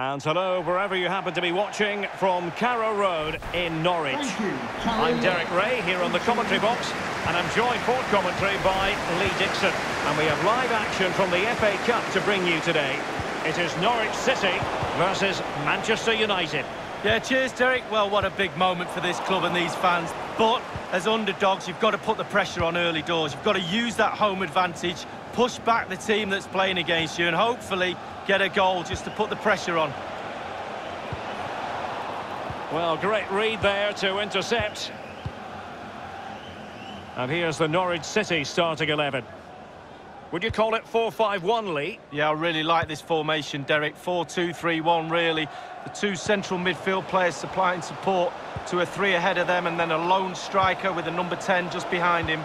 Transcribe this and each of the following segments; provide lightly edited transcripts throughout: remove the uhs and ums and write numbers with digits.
And hello, wherever you happen to be watching from Carrow Road in Norwich. I'm Derek Ray here on the commentary box, and I'm joined for commentary by Lee Dixon. And we have live action from the FA Cup to bring you today. It is Norwich City versus Manchester United. Yeah, cheers, Derek. Well, what a big moment for this club and these fans. But as underdogs, you've got to put the pressure on early doors. You've got to use that home advantage, push back the team that's playing against you, and hopefully get a goal just to put the pressure on. Well, great read there to intercept. And here's the Norwich City starting 11. Would you call it 4-5-1, Lee? Yeah, I really like this formation, Derek. 4-2-3-1, really. The two central midfield players supplying support to a three ahead of them, and then a lone striker with a number 10 just behind him.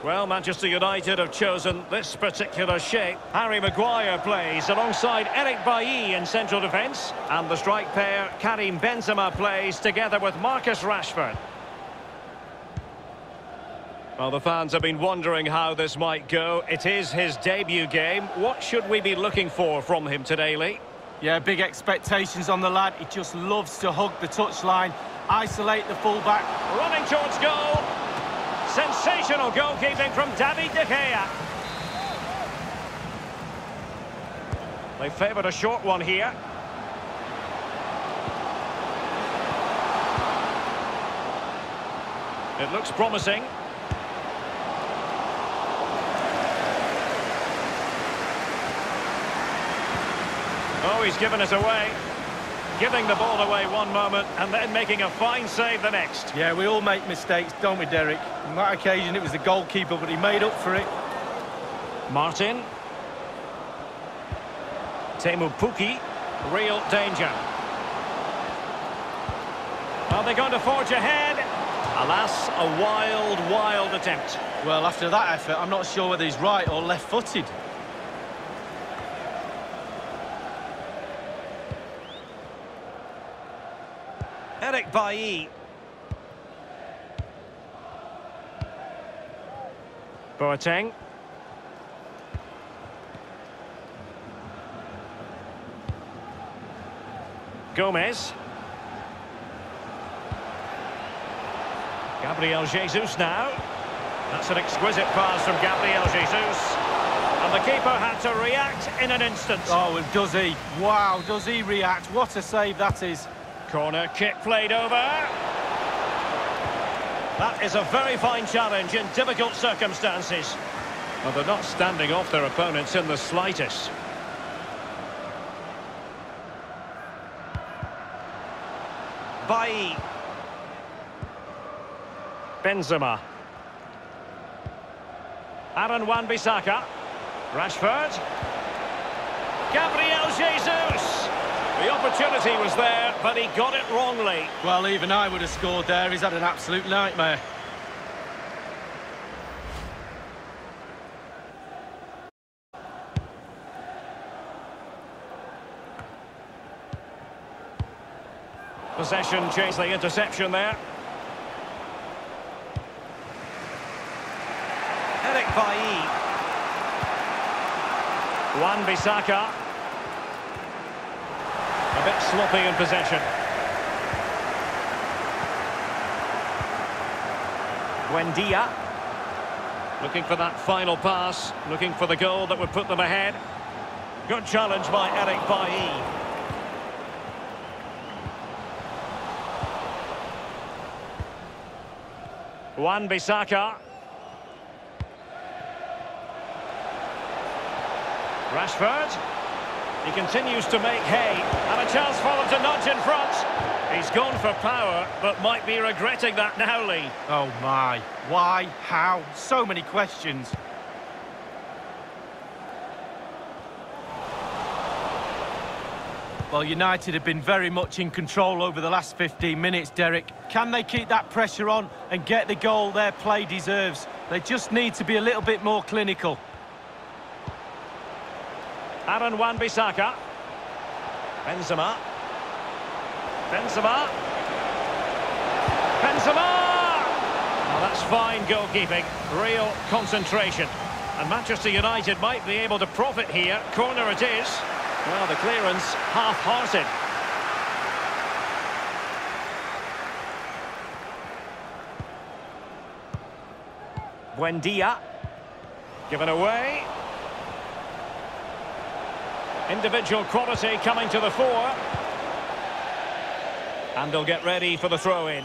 Well, Manchester United have chosen this particular shape. Harry Maguire plays alongside Eric Bailly in central defence. And the strike pair, Karim Benzema, plays together with Marcus Rashford. Well, the fans have been wondering how this might go. It is his debut game. What should we be looking for from him today, Lee? Yeah, big expectations on the lad. He just loves to hug the touchline, isolate the fullback. Running towards goal. Sensational goalkeeping from David De Gea. They favoured a short one here. It looks promising. Oh, he's given it away. Giving the ball away one moment and then making a fine save the next. Yeah, we all make mistakes, don't we, Derek? On that occasion, it was the goalkeeper, but he made up for it. Martin. Teemu Pukki. Real danger. Are they going to forge ahead? Alas, a wild, wild attempt. Well, after that effort, I'm not sure whether he's right or left-footed. Eric Bailly. Boateng. Gomez. Gabriel Jesus now. That's an exquisite pass from Gabriel Jesus. And the keeper had to react in an instant. Oh, and does he? Wow, does he react? What a save that is. Corner kick played over. That is a very fine challenge in difficult circumstances. Well, they're not standing off their opponents in the slightest. Bailly. Benzema. Aaron Wan-Bissaka. Rashford. Gabriel Jesus. The opportunity was there, but he got it wrongly. Well, even I would have scored there. He's had an absolute nightmare. Possession chased the interception there. Eric Bailly. Wan-Bissaka. A bit sloppy in possession. Buendia. Looking for that final pass. Looking for the goal that would put them ahead. Good challenge by Eric Bailly. Wan-Bissaka. Rashford. He continues to make hay, and a chance for them to nudge in front. He's gone for power, but might be regretting that now, Lee. Oh my, why, how, so many questions. Well, United have been very much in control over the last 15 minutes, Derek. Can they keep that pressure on and get the goal their play deserves? They just need to be a little bit more clinical. Aaron Wan-Bissaka. Benzema. Benzema. Oh, that's fine goalkeeping. Real concentration. And Manchester United might be able to profit here. Corner it is. Well, the clearance half-hearted. Buendia. Given away. Individual quality coming to the fore. And they'll get ready for the throw-in.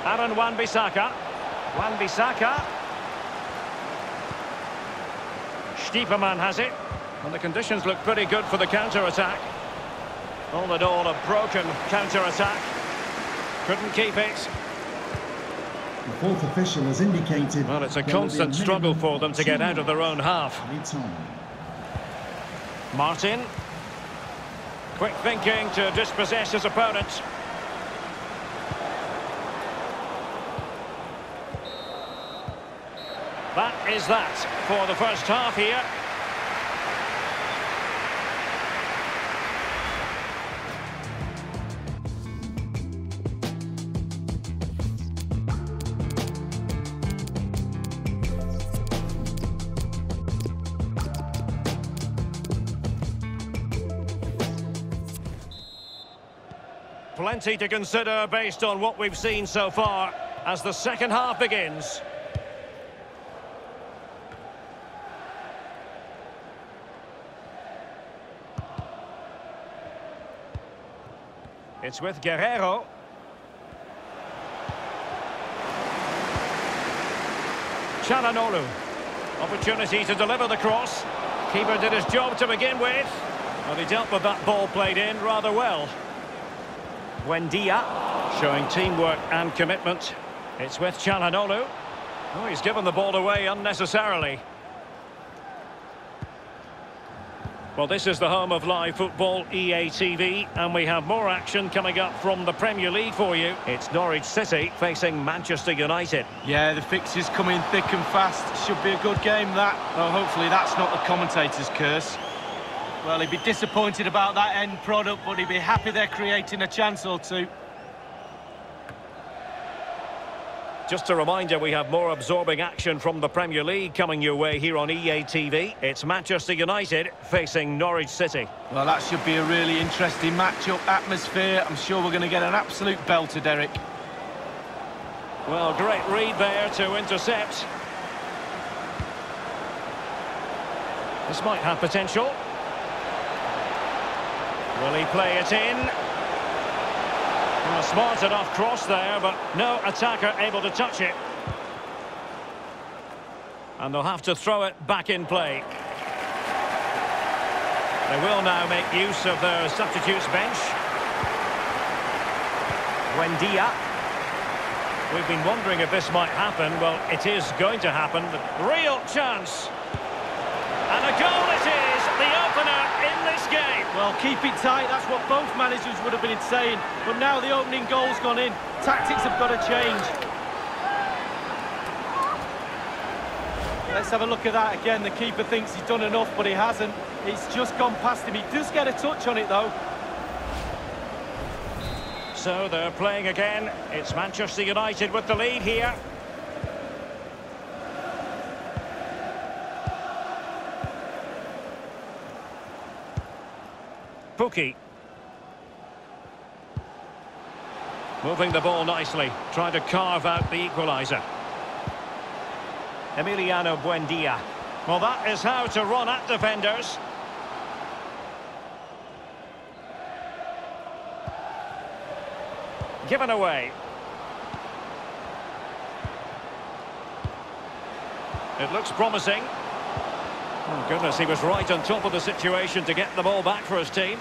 Aaron Wan-Bissaka. Wan-Bissaka. Stiepermann has it. And the conditions look pretty good for the counter-attack. All in all, a broken counter-attack. Couldn't keep it. The fourth official has indicated... Well, it's a constant struggle for them to get out of their own half. Martin. Quick thinking to dispossess his opponent. That is that for the first half here. Plenty to consider based on what we've seen so far as the second half begins. It's with Guerrero. Çalhanoğlu. Opportunity to deliver the cross. Keeper did his job to begin with. Well, he dealt with that ball played in rather well. Buendia, showing teamwork and commitment. It's with Çalhanoğlu. Oh, he's given the ball away unnecessarily. Well, this is the home of live football, EA TV, and we have more action coming up from the Premier League for you. It's Norwich City facing Manchester United. Yeah, the fixtures coming thick and fast. Should be a good game, that. Well, hopefully that's not the commentator's curse. Well, he'd be disappointed about that end product, but he'd be happy they're creating a chance or two. Just a reminder, we have more absorbing action from the Premier League coming your way here on EA TV. It's Manchester United facing Norwich City. Well, that should be a really interesting match-up atmosphere. I'm sure we're going to get an absolute belter, Derek. Well, great read there to intercept. This might have potential. Will he play it in? Well, a smart enough cross there, but no attacker able to touch it. And they'll have to throw it back in play. They will now make use of their substitutes bench. Buendia. We've been wondering if this might happen. Well, it is going to happen. The real chance. And a goal it is, the opener in this game. Well, keep it tight, that's what both managers would have been saying. But now the opening goal's gone in. Tactics have got to change. Let's have a look at that again. The keeper thinks he's done enough, but he hasn't. It's just gone past him. He does get a touch on it, though. So they're playing again. It's Manchester United with the lead here. Pukki. Moving the ball nicely, trying to carve out the equaliser. Emiliano Buendia. Well, that is how to run at defenders. Given away. It looks promising. Oh, goodness, he was right on top of the situation to get the ball back for his team.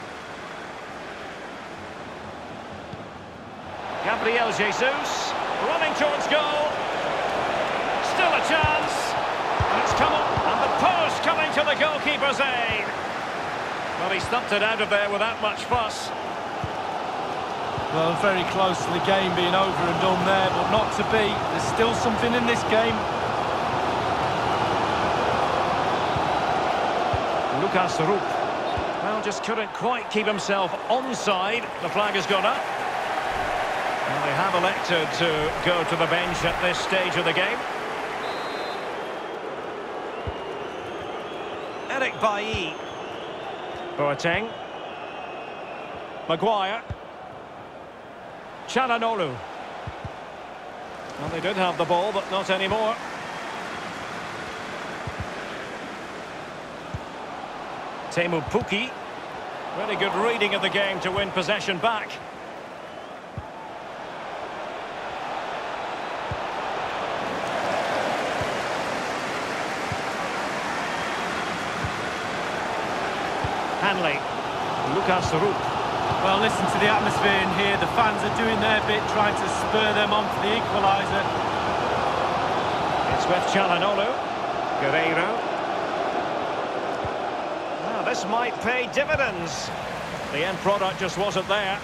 Gabriel Jesus, running towards goal. Still a chance. And it's come up, and the post coming to the goalkeeper's aid. Well, he stumped it out of there without much fuss. Well, very close to the game being over and done there, but not to be. There's still something in this game. Lucas Rupp. Well, just couldn't quite keep himself onside. The flag has gone up. And they have elected to go to the bench at this stage of the game. Bailly. Boateng. Maguire. Çalhanoğlu. Well, they did have the ball, but not anymore. Teemu Pukki. Really good reading of the game to win possession back. Hanley. Lucas Rupp. Well, listen to the atmosphere in here. The fans are doing their bit, trying to spur them on for the equaliser. It's with Çalhanoğlu. Guerreiro. Now, this might pay dividends. The end product just wasn't there.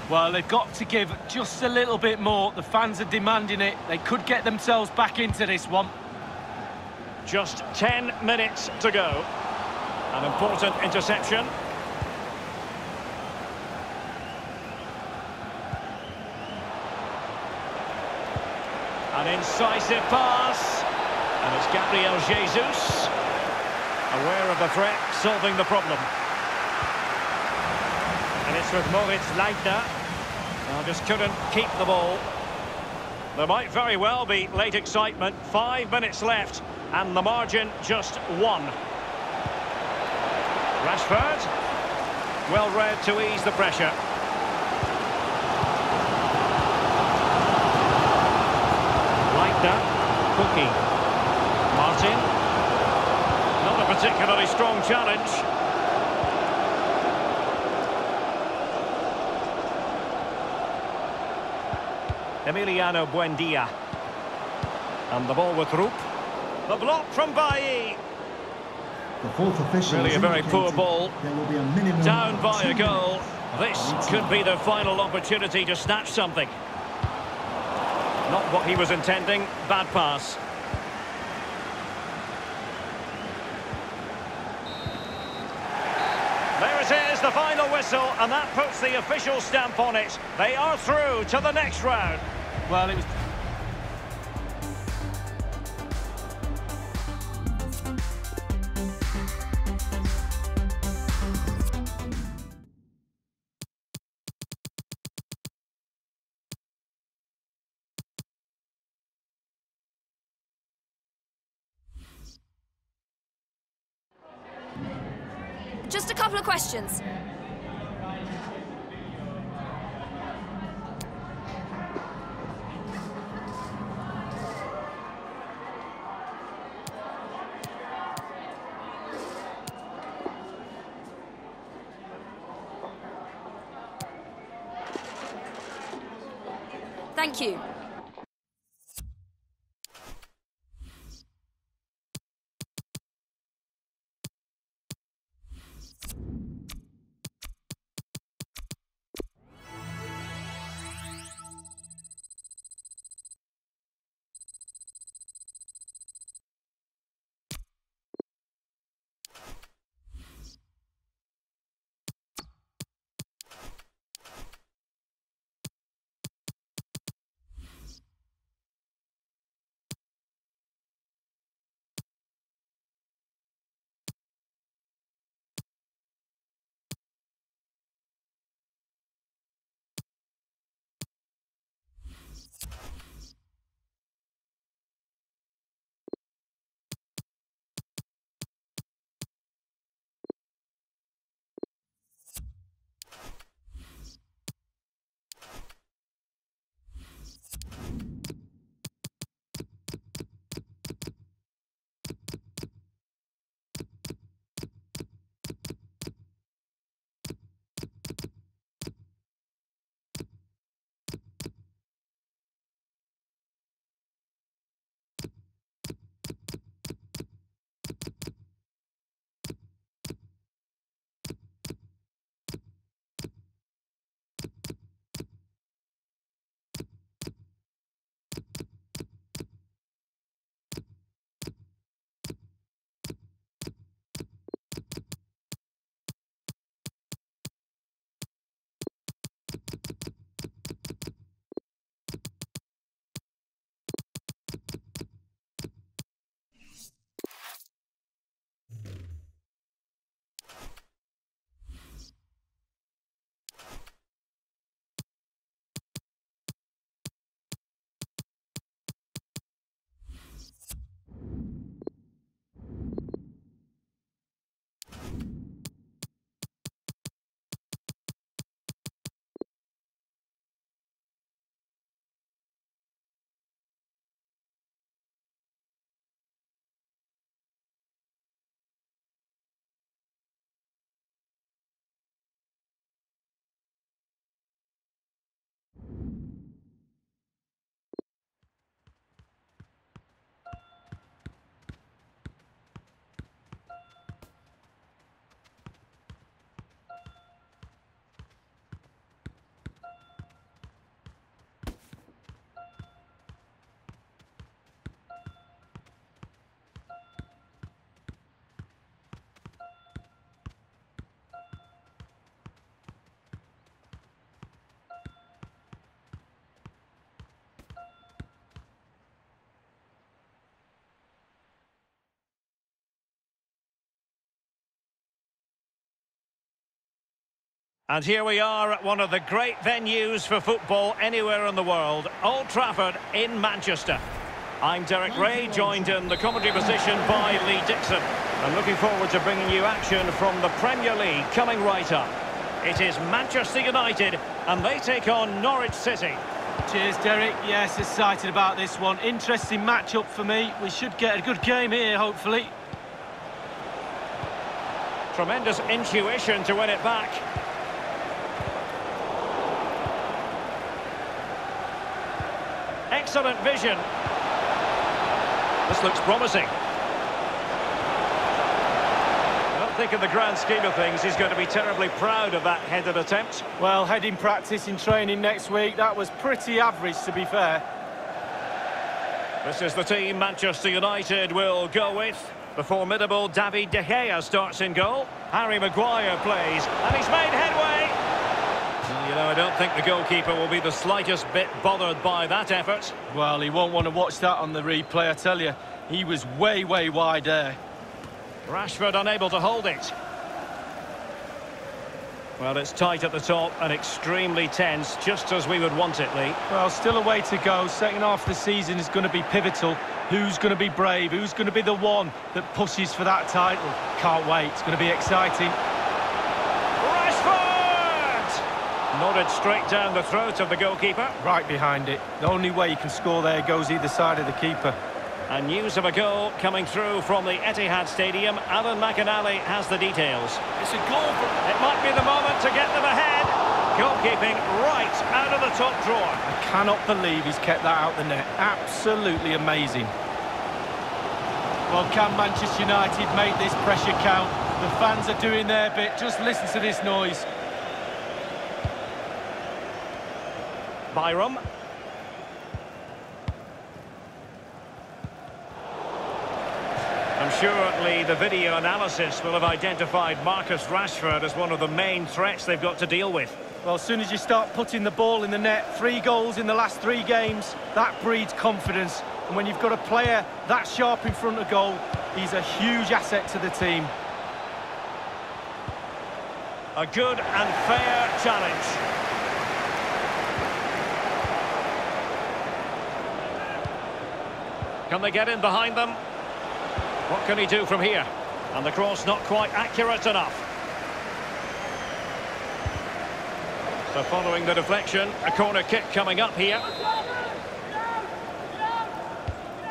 Well, they've got to give just a little bit more. The fans are demanding it. They could get themselves back into this one. Just 10 minutes to go. An important interception. An incisive pass. And it's Gabriel Jesus. Aware of the threat, solving the problem. And it's with Moritz Leitner. Well, just couldn't keep the ball. There might very well be late excitement. 5 minutes left. And the margin just 1. Rashford. Well read to ease the pressure. Pukki. Martin. Not a particularly strong challenge. Emiliano Buendia. And the ball with Rupp. The block from Bailly. The fourth official Really a very poor ball. There will be a minimum Down by a 2 goal. This could be their final opportunity to snatch something. Not what he was intending. Bad pass. There it is, the final whistle, and that puts the official stamp on it. They are through to the next round. Well, it was... Just a couple of questions. Thank you. And here we are at one of the great venues for football anywhere in the world, Old Trafford in Manchester. I'm Derek Ray, joined in the commentary position by Lee Dixon. I'm looking forward to bringing you action from the Premier League coming right up. It is Manchester United, and they take on Norwich City. Cheers, Derek. Yes, excited about this one. Interesting match-up for me. We should get a good game here, hopefully. Tremendous intuition to win it back. Excellent vision. This looks promising. I don't think in the grand scheme of things he's going to be terribly proud of that headed attempt. Well, heading practice in training next week, that was pretty average, to be fair. This is the team Manchester United will go with. The formidable David De Gea starts in goal. Harry Maguire plays, and he's made headway. Well, you know, I don't think the goalkeeper will be the slightest bit bothered by that effort. Well, he won't want to watch that on the replay, I tell you. He was way wide there. Rashford unable to hold it. Well, it's tight at the top and extremely tense, just as we would want it, Lee. Well, still a way to go. Second half of the season is going to be pivotal. Who's going to be brave? Who's going to be the one that pushes for that title? Can't wait. It's going to be exciting. Rashford! Nodded straight down the throat of the goalkeeper. Right behind it. The only way you can score there goes either side of the keeper. And news of a goal coming through from the Etihad Stadium. Alan McInally has the details. It's a goal for... It might be the moment to get them ahead. Goalkeeping right out of the top drawer. I cannot believe he's kept that out the net. Absolutely amazing. Well, can Manchester United make this pressure count? The fans are doing their bit. Just listen to this noise. Byram. I'm sure, Lee, the video analysis will have identified Marcus Rashford as one of the main threats they've got to deal with. Well, as soon as you start putting the ball in the net, 3 goals in the last 3 games, that breeds confidence. And when you've got a player that sharp in front of goal, he's a huge asset to the team. A good and fair challenge. Can they get in behind them? What can he do from here? And the cross not quite accurate enough. So following the deflection, a corner kick coming up here.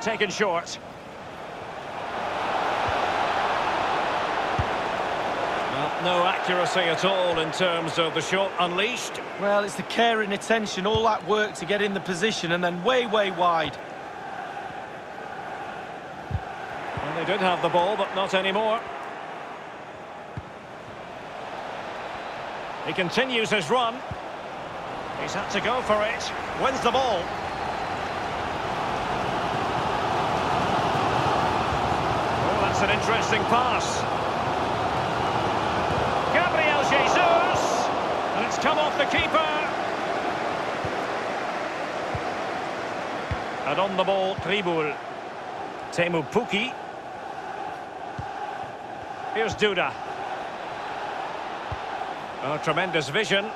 Taken short. Well, no accuracy at all in terms of the shot unleashed. Well, it's the care and attention, all that work to get in the position and then way wide. They did have the ball, but not anymore. He continues his run. He's had to go for it. Wins the ball. Oh, that's an interesting pass. Gabriel Jesus! And it's come off the keeper. And on the ball, Tribul. Teemu Pukki. Here's Duda. Oh, tremendous vision.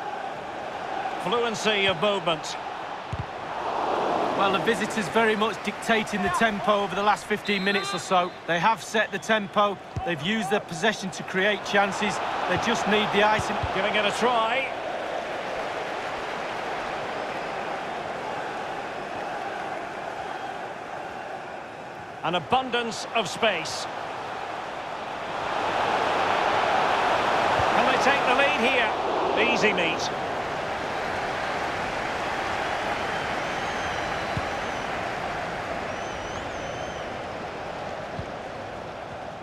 Fluency of movement. Well, the visitors very much dictating the tempo over the last 15 minutes or so. They have set the tempo. They've used their possession to create chances. They just need the icing. Giving it a try. An abundance of space. Can they take the lead here? Easy meet.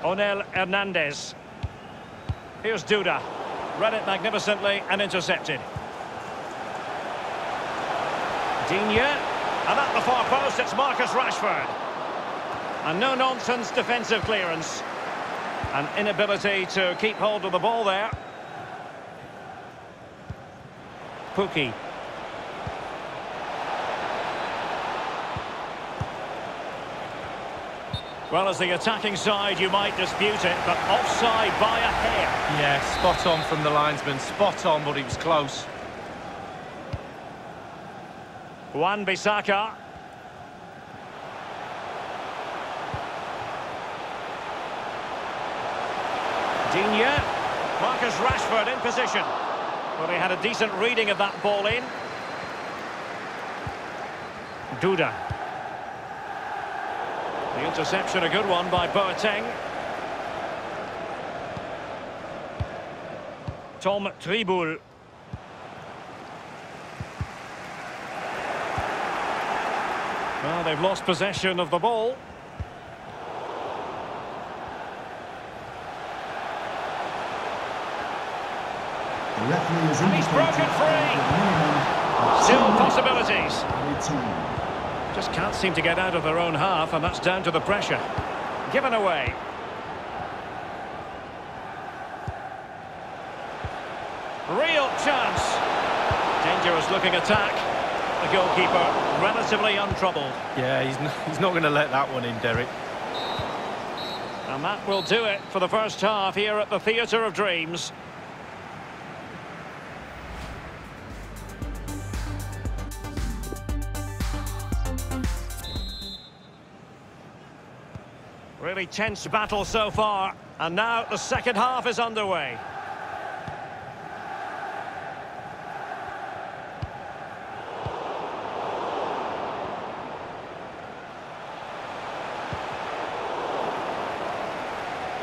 Onel Hernandez. Here's Duda. Read it magnificently and intercepted. Digne. And at the far post, it's Marcus Rashford. And no-nonsense defensive clearance. An inability to keep hold of the ball there. Pukki. Well, as the attacking side, you might dispute it, but offside by a hair. Yeah, spot on from the linesman. Spot on, but he was close. Wan-Bissaka. Digne. Marcus Rashford in position. Well, he had a decent reading of that ball in. Duda. The interception, a good one by Boateng. Tom Tribul. Well, they've lost possession of the ball. The referee is And he's broken free. Still possibilities. Just can't seem to get out of their own half, and that's down to the pressure. Given away. Real chance. Dangerous looking attack. The goalkeeper relatively untroubled. Yeah, he's not going to let that one in, Derek. And that will do it for the first half here at the Theatre of Dreams. Really tense battle so far, and now the second half is underway.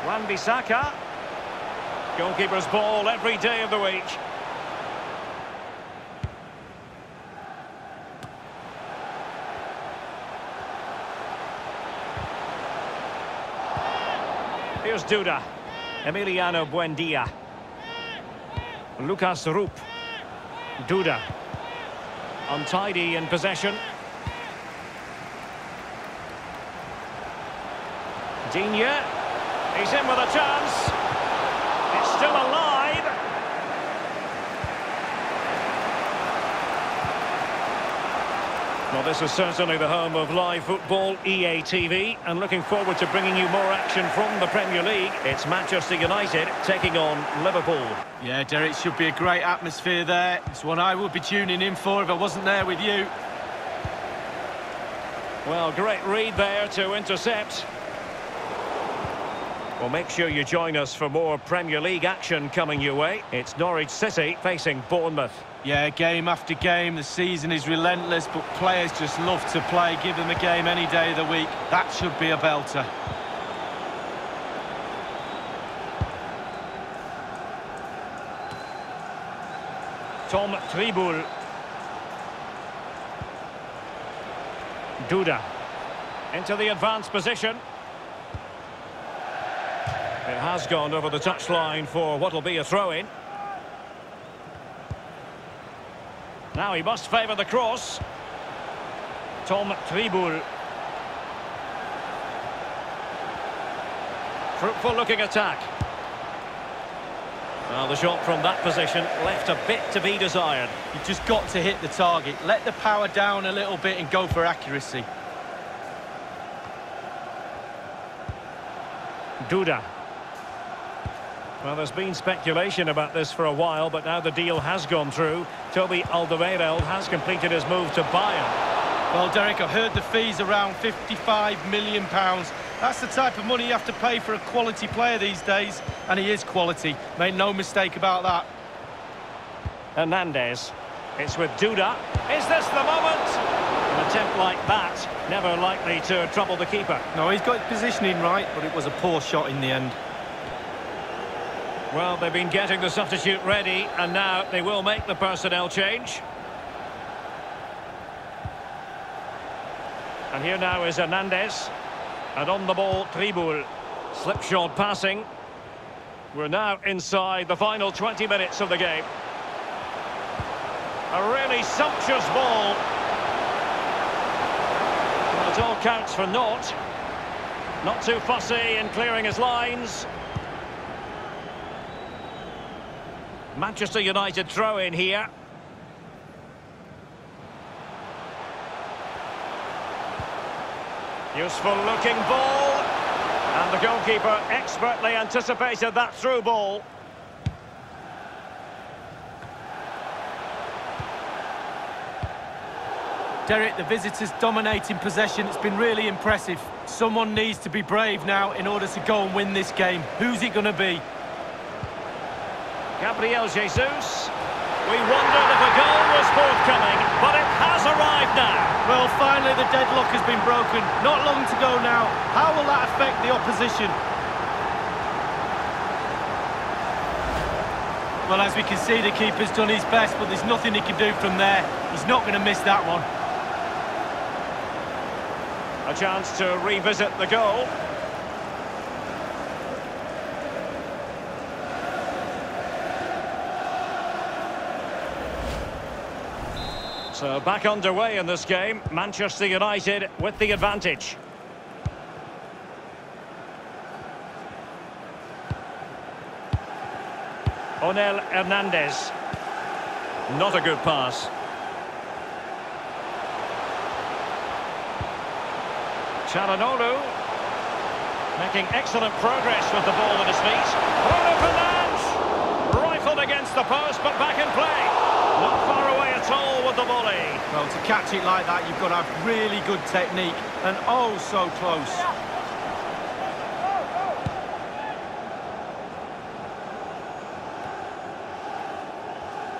Wan-Bissaka. Goalkeeper's ball every day of the week. Here's Duda. Emiliano Buendia. Lucas Rupp. Duda. Untidy in possession. Digne. He's in with a chance. It's still alive. Well, this is certainly the home of live football, EA TV, and looking forward to bringing you more action from the Premier League. It's Manchester United taking on Liverpool. Yeah, Derek, should be a great atmosphere there. It's one I would be tuning in for if I wasn't there with you. Well, great read there to intercept. Well, make sure you join us for more Premier League action coming your way. It's Norwich City facing Bournemouth. Yeah, game after game, the season is relentless, but players just love to play. Give them a game any day of the week. That should be a belter. Tom Tribul. Duda. Into the advanced position. It has gone over the touchline for what will be a throw-in. Now he must favour the cross. Tom Tribul. Fruitful looking attack. Well, the shot from that position left a bit to be desired. You've just got to hit the target. Let the power down a little bit and go for accuracy. Duda. Well, there's been speculation about this for a while, but now the deal has gone through. Toby Alderweireld has completed his move to Bayern. Well, Derek, I've heard the fees around £55 million. That's the type of money you have to pay for a quality player these days, and he is quality. Make no mistake about that. Hernandez. It's with Duda. Is this the moment? An attempt like that, never likely to trouble the keeper. No, he's got his positioning right, but it was a poor shot in the end. Well, they've been getting the substitute ready, and now they will make the personnel change. And here now is Hernandez. And on the ball, Tribul. Slipshod passing. We're now inside the final 20 minutes of the game. A really sumptuous ball. Well, it all counts for naught. Not too fussy in clearing his lines. Manchester United throw in here. Useful looking ball. And the goalkeeper expertly anticipated that through ball. Derek, the visitors dominating possession. It's been really impressive. Someone needs to be brave now in order to go and win this game. Who's it going to be? Gabriel Jesus. We wondered if a goal was forthcoming, but it has arrived now. Well, finally the deadlock has been broken. Not long to go now. How will that affect the opposition? Well, as we can see, the keeper's done his best, but there's nothing he can do from there. He's not going to miss that one. A chance to revisit the goal. So back underway in this game. Manchester United with the advantage. Onel Hernandez. Not a good pass. Çalhanoğlu making excellent progress with the ball at his feet. Bruno Fernandes rifled against the post, but back in play. Not far away at all with the volley. Well, to catch it like that, you've got to have really good technique, and oh, so close.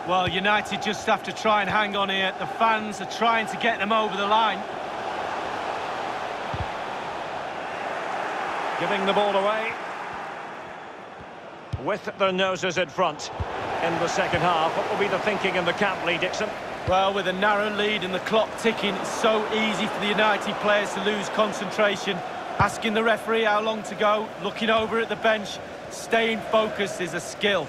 Well, United just have to try and hang on here. The fans are trying to get them over the line. Giving the ball away with their noses in front in the second half. What will be the thinking in the camp, Lee Dixon? Well, with a narrow lead and the clock ticking, it's so easy for the United players to lose concentration. Asking the referee how long to go, looking over at the bench, staying focused is a skill.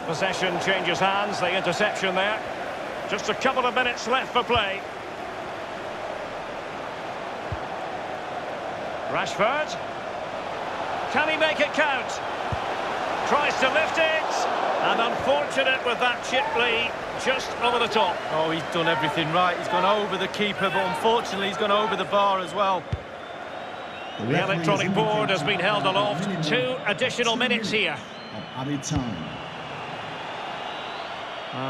Possession changes hands, the interception there. Just a couple of minutes left for play. Rashford. Can he make it count? Tries to lift it. And unfortunate with that chip, Lee, just over the top. Oh, he's done everything right. He's gone over the keeper, but unfortunately he's gone over the bar as well. The electronic board has been held aloft. 2 additional minutes here. Added time.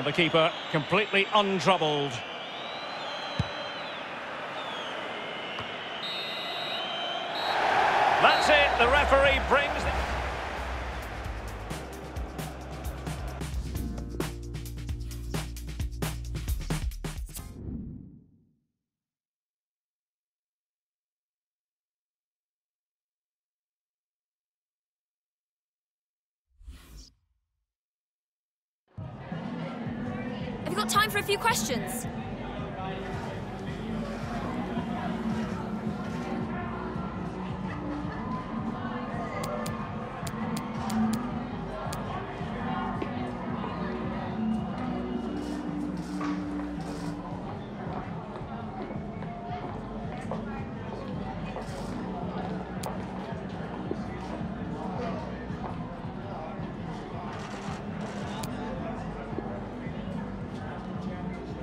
The keeper completely untroubled. That's it, the referee brings the... Have you got time for a few questions?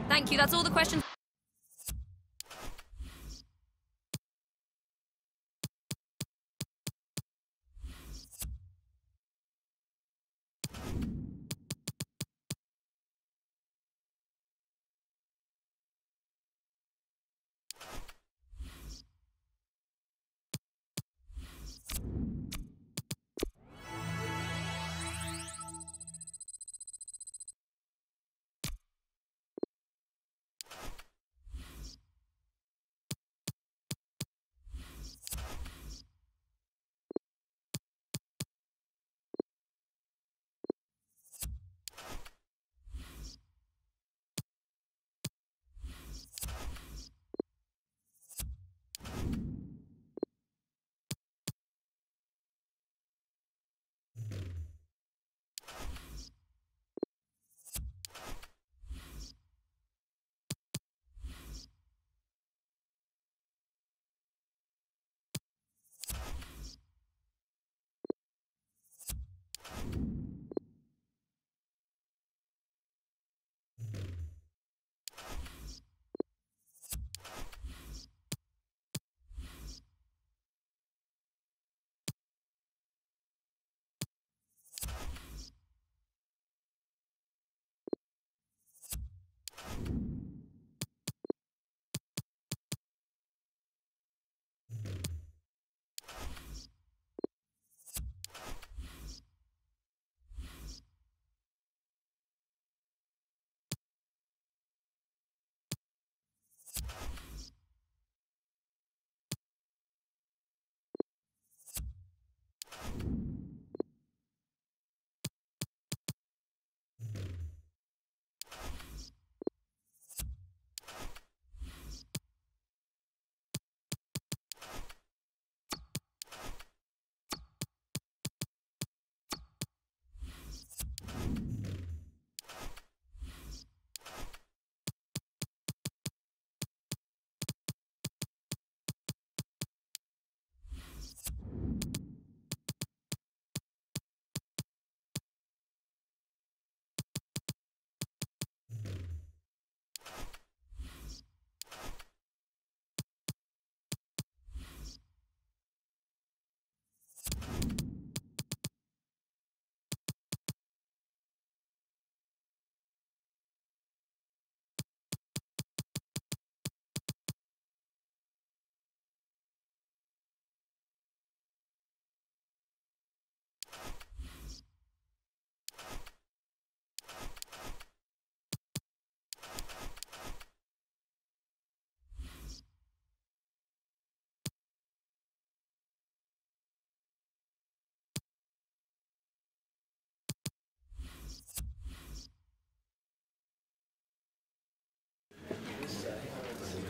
Thank you, that's all the questions.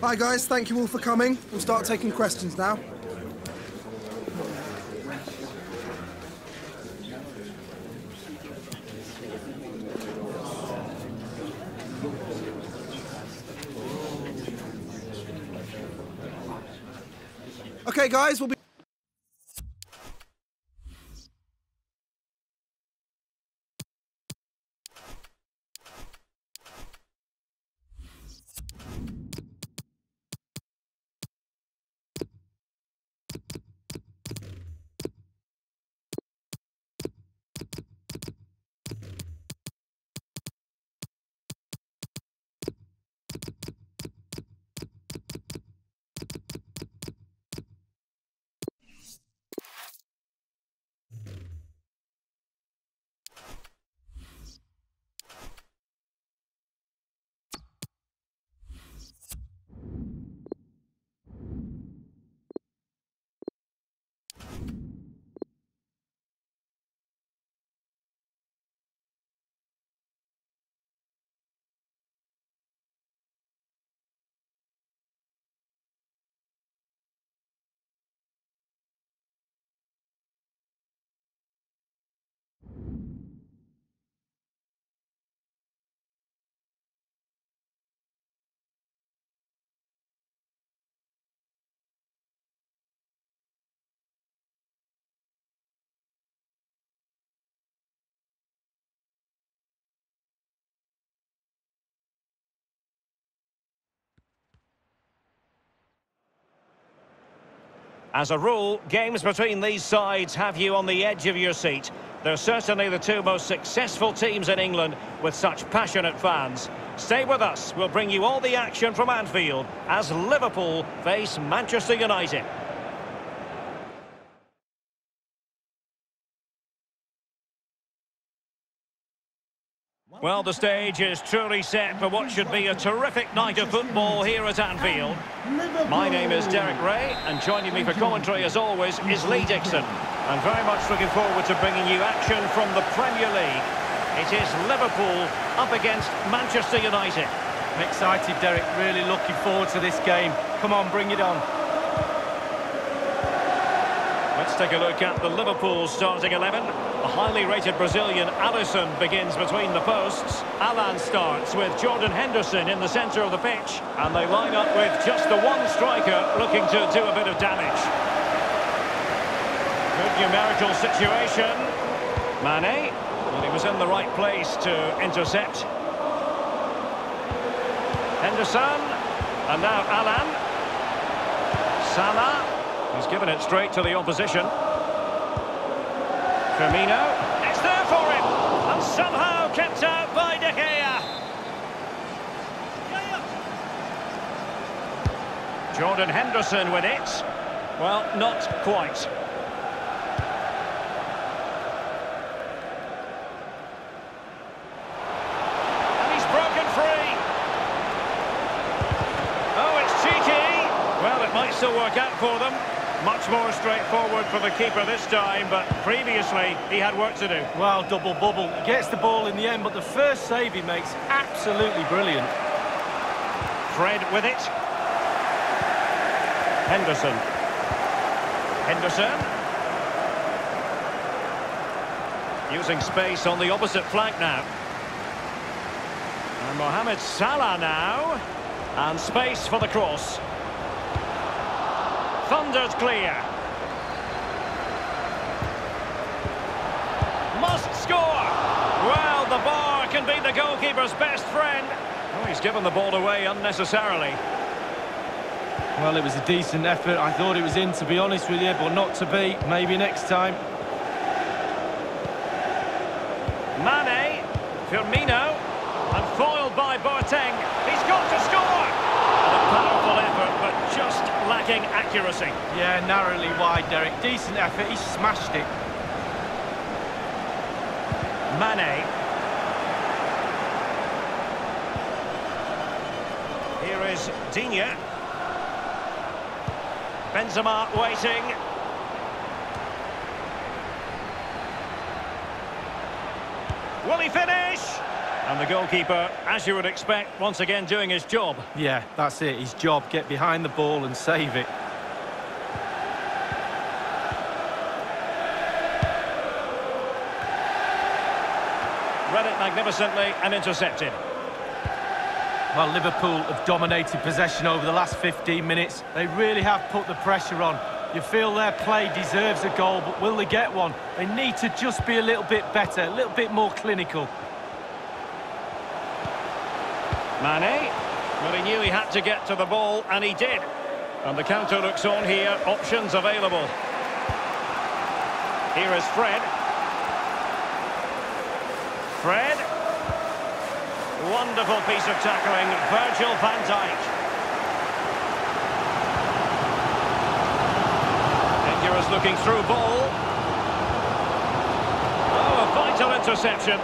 Hi guys, thank you all for coming. We'll start taking questions now. Okay guys, we'll be... As a rule, games between these sides have you on the edge of your seat. They're certainly the two most successful teams in England with such passionate fans. Stay with us, we'll bring you all the action from Anfield as Liverpool face Manchester United. Well, the stage is truly set for what should be a terrific night of football here at Anfield. My name is Derek Ray, and joining me for commentary, as always, is Lee Dixon. I'm very much looking forward to bringing you action from the Premier League. It is Liverpool up against Manchester United. I'm excited, Derek. Really looking forward to this game. Come on, bring it on. Let's take a look at the Liverpool starting 11. A highly rated Brazilian, Alisson, begins between the posts. Alan starts with Jordan Henderson in the centre of the pitch. And they line up with just the one striker looking to do a bit of damage. Good numerical situation. Mane, well, he was in the right place to intercept. Henderson, and now Alan. Salah. He's given it straight to the opposition. Firmino, it's there for him, and somehow kept out by De Gea. Jordan Henderson with it. Well, not quite. And he's broken free. Oh, it's cheeky. Well, it might still work out for them. Much more straightforward for the keeper this time, but previously he had work to do. Well, double bubble. He gets the ball in the end, but the first save he makes, absolutely brilliant. Fred with it. Henderson. Henderson. Using space on the opposite flank now. And Mohamed Salah now. And space for the cross. Thunders clear. Must score. Well, the bar can be the goalkeeper's best friend. Oh, he's given the ball away unnecessarily. Well, it was a decent effort. I thought it was in, to be honest with you, but not to be. Maybe next time. Mane. Firmino. And foiled by Boateng. He's got to score. And a powerful effort, but just lacking accuracy. Yeah, narrowly wide, Derek. Decent effort, he smashed it. Mane. Here is Digne. Benzema waiting. Will he finish? And the goalkeeper, as you would expect, once again doing his job. Yeah, that's it, his job. Get behind the ball and save it. Read it magnificently and intercepted. Well, Liverpool have dominated possession over the last 15 minutes. They really have put the pressure on. You feel their play deserves a goal, but will they get one? They need to just be a little bit better, a little bit more clinical. Mane, well, he knew he had to get to the ball, and he did. And the counter looks on here, options available. Here is Fred. Fred. Wonderful piece of tackling, Virgil van Dijk. Dangerous looking through ball. Oh, a vital interception.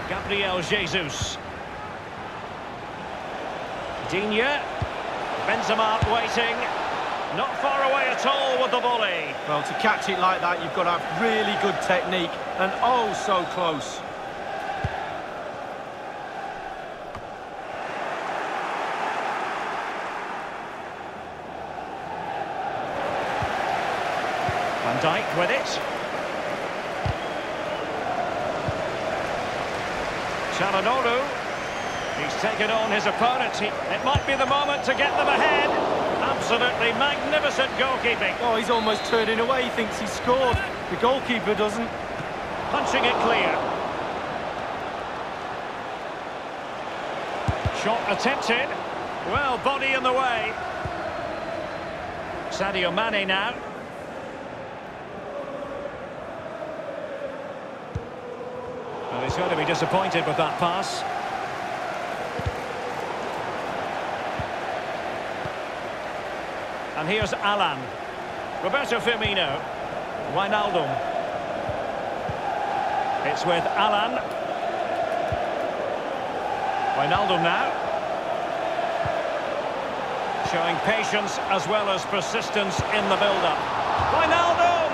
Gabriel Jesus. Digne. Benzema waiting. Not far away at all with the volley. Well, to catch it like that, you've got to have really good technique, and oh, so close. Van Dijk with it. Çalhanoğlu. He's taken on his opponent. It might be the moment to get them ahead. Absolutely magnificent goalkeeping. Oh, he's almost turning away. He thinks he's scored. The goalkeeper doesn't. Punching it clear. Shot attempted. Well, body in the way. Sadio Mane now. Well, he's going to be disappointed with that pass. And here's Alan. Roberto Firmino. Wijnaldum. It's with Alan. Wijnaldum now. Showing patience as well as persistence in the build-up. Wijnaldum!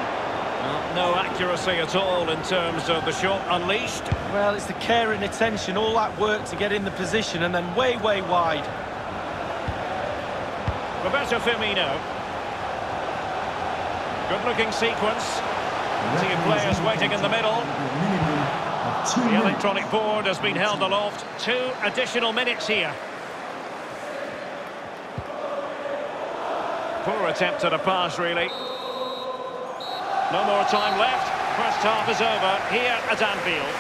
No accuracy at all in terms of the shot unleashed. Well, it's the care and attention, all that work to get in the position and then way, way wide. Roberto Firmino. Good-looking sequence. Two players waiting in the middle. The electronic board has been held aloft. 2 additional minutes here. Poor attempt at a pass, really. No more time left. First half is over here at Anfield.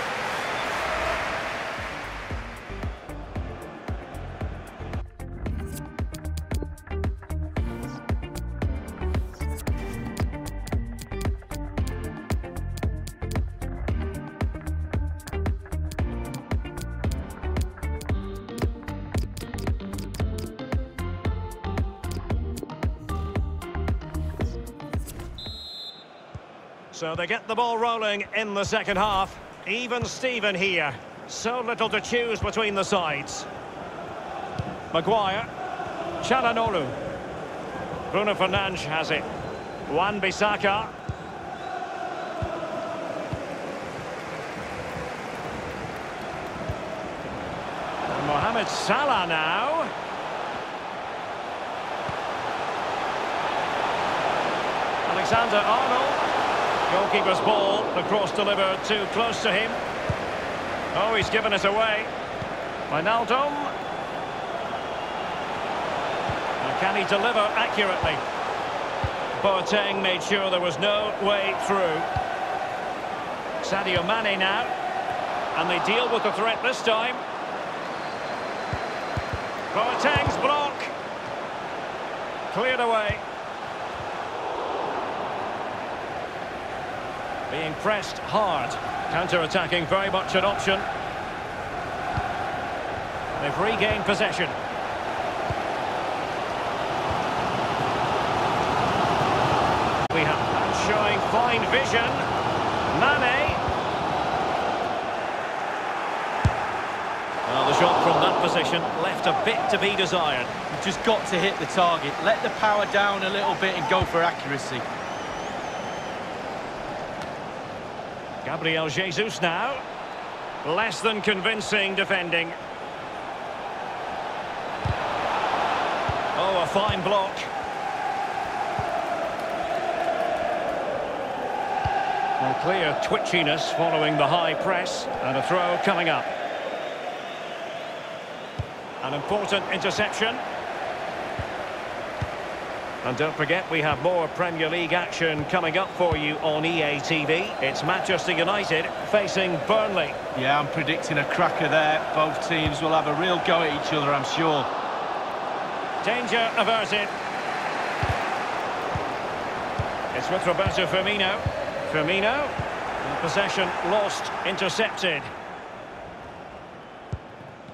So they get the ball rolling in the second half. Even Steven here. So little to choose between the sides. Maguire. Çalhanoğlu. Bruno Fernandes has it. Wan-Bissaka. And Mohamed Salah now. Alexander-Arnold. Goalkeeper's ball, the cross delivered too close to him. Oh, he's given it away. Wijnaldum. And can he deliver accurately? Boateng made sure there was no way through. Sadio Mane now. And they deal with the threat this time. Boateng's block. Cleared away. Being pressed hard. Counter-attacking very much an option. They've regained possession. We have that showing fine vision. Mane. Well, the shot from that position, left a bit to be desired. You've just got to hit the target. Let the power down a little bit and go for accuracy. Gabriel Jesus now. Less than convincing defending. Oh, a fine block. Well, clear twitchiness following the high press, and a throw coming up. An important interception. And don't forget, we have more Premier League action coming up for you on EA TV. It's Manchester United facing Burnley. Yeah, I'm predicting a cracker there. Both teams will have a real go at each other, I'm sure. Danger averted. It's with Roberto Firmino. Firmino. Possession lost, intercepted.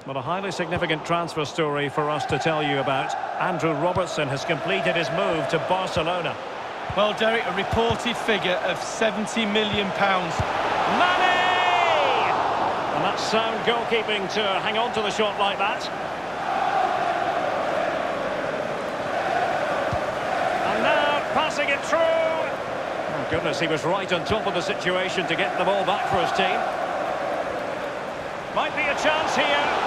Well, a highly significant transfer story for us to tell you about. Andrew Robertson has completed his move to Barcelona. Well, Derek, a reported figure of £70 million. Mane! And that's sound goalkeeping to hang on to the shot like that. And now passing it through. Oh, goodness, he was right on top of the situation to get the ball back for his team. Might be a chance here.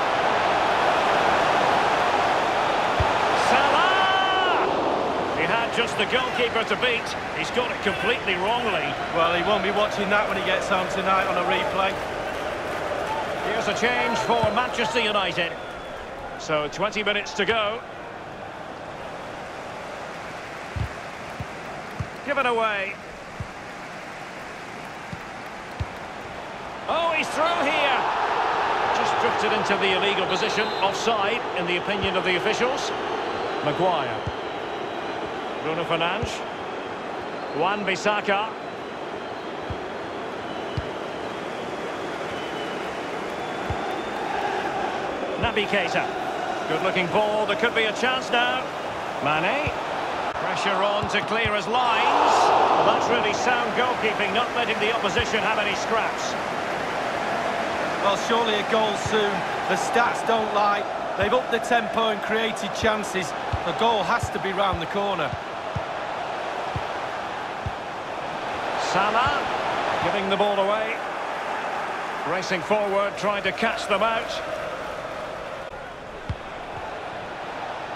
Just the goalkeeper to beat. He's got it completely wrongly. Well, he won't be watching that when he gets home tonight on a replay. Here's a change for Manchester United. So 20 minutes to go. Given away. Oh, he's through here. Just drifted into the illegal position. Offside, in the opinion of the officials. Maguire. Bruno Fernandes. Wan-Bissaka. Naby Keita. Good looking ball, there could be a chance now. Mane. Pressure on to clear his lines. Well, that's really sound goalkeeping, not letting the opposition have any scraps. Well, surely a goal soon. The stats don't lie. They've upped the tempo and created chances. The goal has to be round the corner. Salah giving the ball away. Racing forward, trying to catch them out.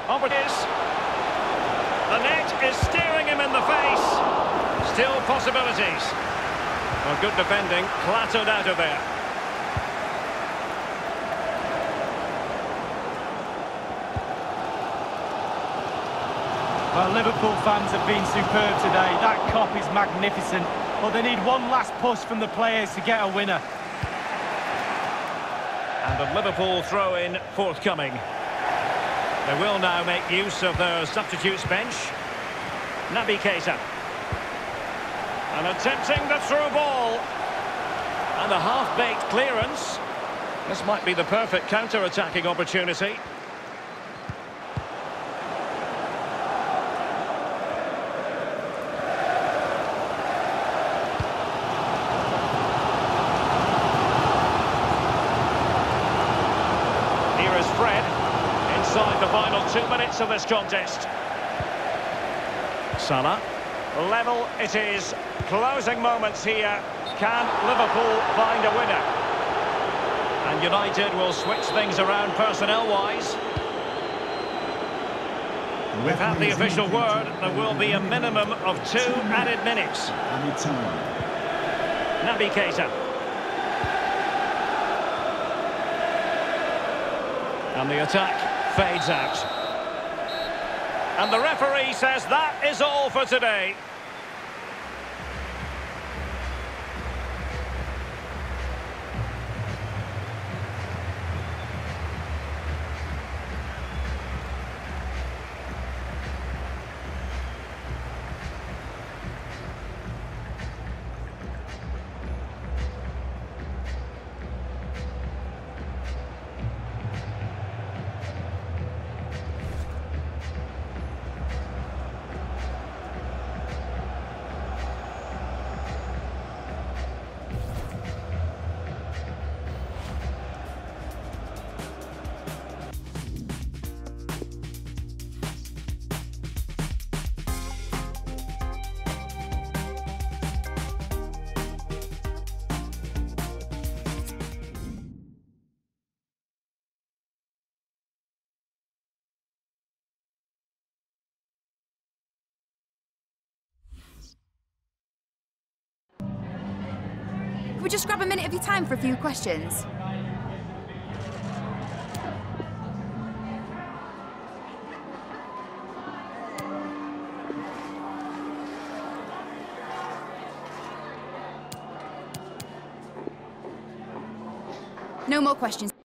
Up it is. The net is staring him in the face. Still possibilities. Well, good defending, clattered out of there. Well, Liverpool fans have been superb today. That cop is magnificent. But they need one last push from the players to get a winner. And the Liverpool throw-in forthcoming. They will now make use of their substitutes bench. Naby Keita. And attempting the through ball. And a half-baked clearance. This might be the perfect counter-attacking opportunity. Inside the final 2 minutes of this contest. Salah. Level it is. Closing moments here. Can Liverpool find a winner? And United will switch things around personnel-wise. We've had the official word. There will be a minimum of 2 added minutes. Naby Keita. And the attack fades out. And the referee says that is all for today. Could we just grab a minute of your time for a few questions? No more questions.